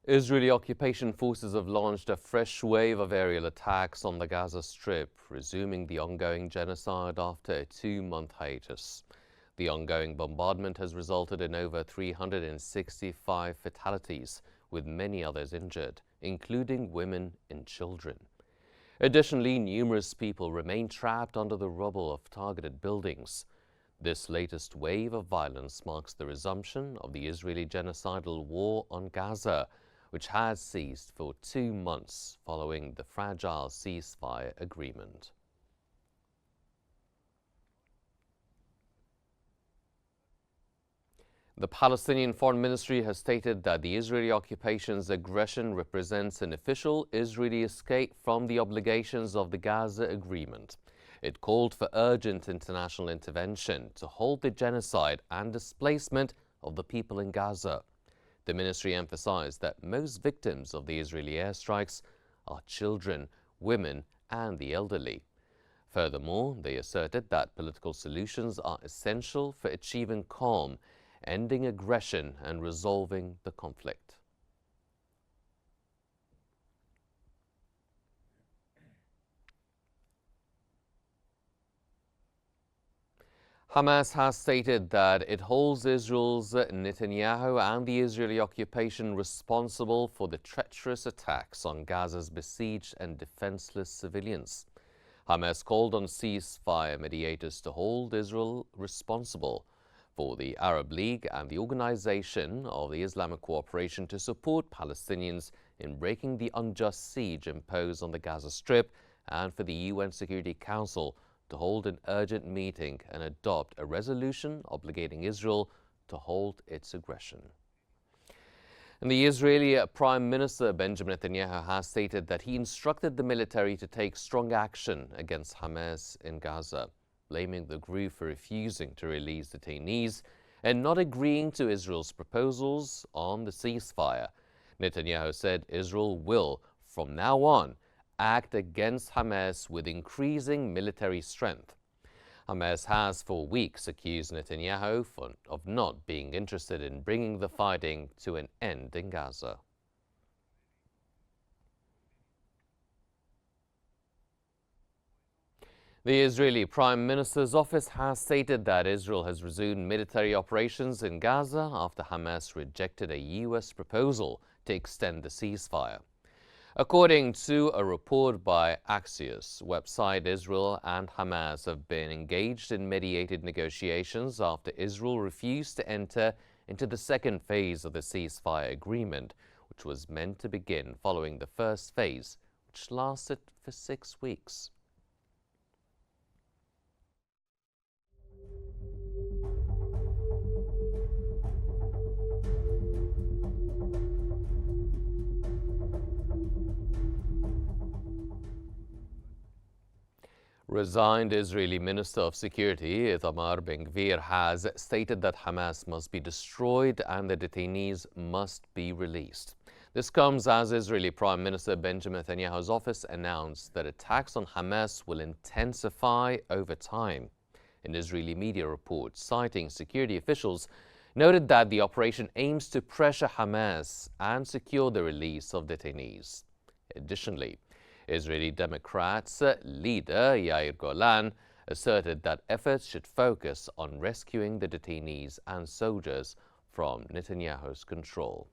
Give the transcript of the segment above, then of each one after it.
Israeli occupation forces have launched a fresh wave of aerial attacks on the Gaza Strip, resuming the ongoing genocide after a 2-month hiatus. The ongoing bombardment has resulted in over 365 fatalities, with many others injured, including women and children. Additionally, numerous people remain trapped under the rubble of targeted buildings. This latest wave of violence marks the resumption of the Israeli genocidal war on Gaza, which has ceased for 2 months following the fragile ceasefire agreement. The Palestinian Foreign Ministry has stated that the Israeli occupation's aggression represents an official Israeli escape from the obligations of the Gaza Agreement. It called for urgent international intervention to halt the genocide and displacement of the people in Gaza. The ministry emphasized that most victims of the Israeli airstrikes are children, women, and the elderly. Furthermore, they asserted that political solutions are essential for achieving calm, ending aggression, and resolving the conflict. Hamas has stated that it holds Israel's Netanyahu and the Israeli occupation responsible for the treacherous attacks on Gaza's besieged and defenseless civilians. Hamas called on ceasefire mediators to hold Israel responsible for the Arab League and the Organization of the Islamic Cooperation to support Palestinians in breaking the unjust siege imposed on the Gaza Strip, and for the UN Security Council to hold an urgent meeting and adopt a resolution obligating Israel to halt its aggression. And the Israeli Prime Minister Benjamin Netanyahu has stated that he instructed the military to take strong action against Hamas in Gaza, blaming the group for refusing to release detainees and not agreeing to Israel's proposals on the ceasefire. Netanyahu said Israel will, from now on, act against Hamas with increasing military strength. Hamas has for weeks accused Netanyahu of not being interested in bringing the fighting to an end in Gaza. The Israeli Prime Minister's office has stated that Israel has resumed military operations in Gaza after Hamas rejected a U.S. proposal to extend the ceasefire. According to a report by Axios website, Israel and Hamas have been engaged in mediated negotiations after Israel refused to enter into the second phase of the ceasefire agreement, which was meant to begin following the first phase, which lasted for 6 weeks. Resigned Israeli Minister of Security Itamar Ben-Gvir has stated that Hamas must be destroyed and the detainees must be released. This comes as Israeli Prime Minister Benjamin Netanyahu's office announced that attacks on Hamas will intensify over time. An Israeli media report citing security officials noted that the operation aims to pressure Hamas and secure the release of detainees. Additionally, Israeli Democrats leader Yair Golan asserted that efforts should focus on rescuing the detainees and soldiers from Netanyahu's control.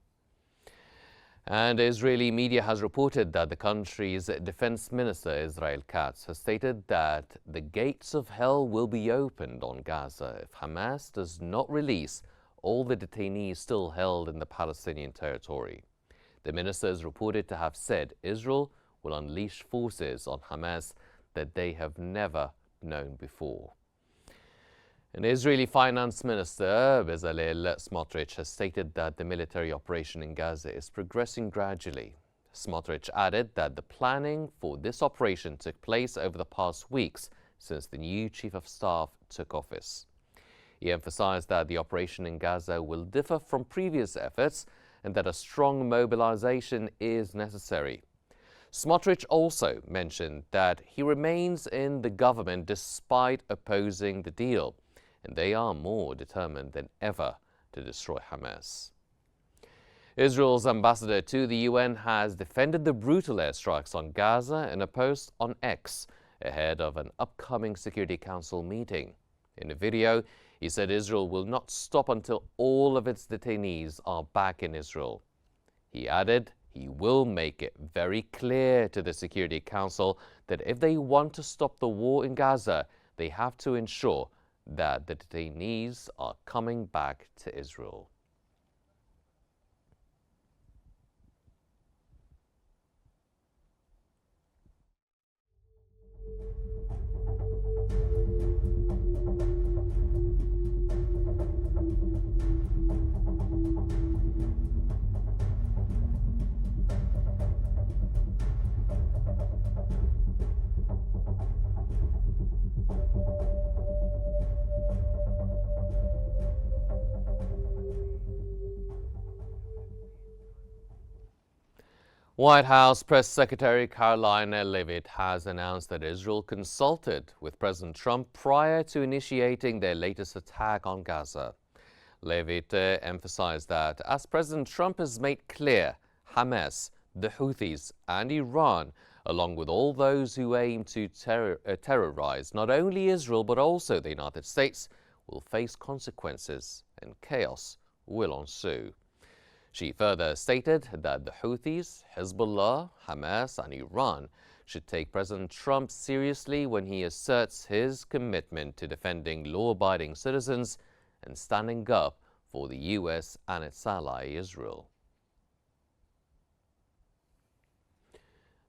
And Israeli media has reported that the country's defense minister Israel Katz has stated that the gates of hell will be opened on Gaza if Hamas does not release all the detainees still held in the Palestinian territory. The minister is reported to have said Israel will unleash forces on Hamas that they have never known before. An Israeli finance minister, Bezalel Smotrich, has stated that the military operation in Gaza is progressing gradually. Smotrich added that the planning for this operation took place over the past weeks since the new chief of staff took office. He emphasized that the operation in Gaza will differ from previous efforts and that a strong mobilization is necessary. Smotrich also mentioned that he remains in the government despite opposing the deal, and they are more determined than ever to destroy Hamas. Israel's ambassador to the UN has defended the brutal airstrikes on Gaza in a post on X ahead of an upcoming Security Council meeting. In a video, he said Israel will not stop until all of its detainees are back in Israel. He added he will make it very clear to the Security Council that if they want to stop the war in Gaza, they have to ensure that the detainees are coming back to Israel. White House Press Secretary Karoline Leavitt has announced that Israel consulted with President Trump prior to initiating their latest attack on Gaza. Leavitt emphasized that, as President Trump has made clear, Hamas, the Houthis and Iran, along with all those who aim to terrorize not only Israel but also the United States, will face consequences and chaos will ensue. She further stated that the Houthis, Hezbollah, Hamas and Iran should take President Trump seriously when he asserts his commitment to defending law-abiding citizens and standing up for the U.S. and its ally Israel.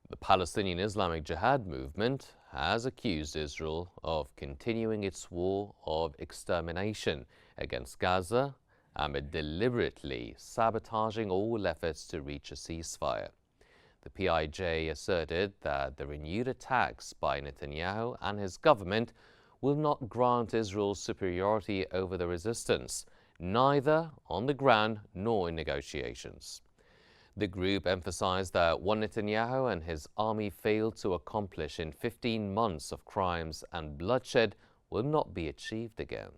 The Palestinian Islamic Jihad movement has accused Israel of continuing its war of extermination against Gaza amid deliberately sabotaging all efforts to reach a ceasefire. The PIJ asserted that the renewed attacks by Netanyahu and his government will not grant Israel superiority over the resistance, neither on the ground nor in negotiations. The group emphasized that what Netanyahu and his army failed to accomplish in 15 months of crimes and bloodshed will not be achieved again.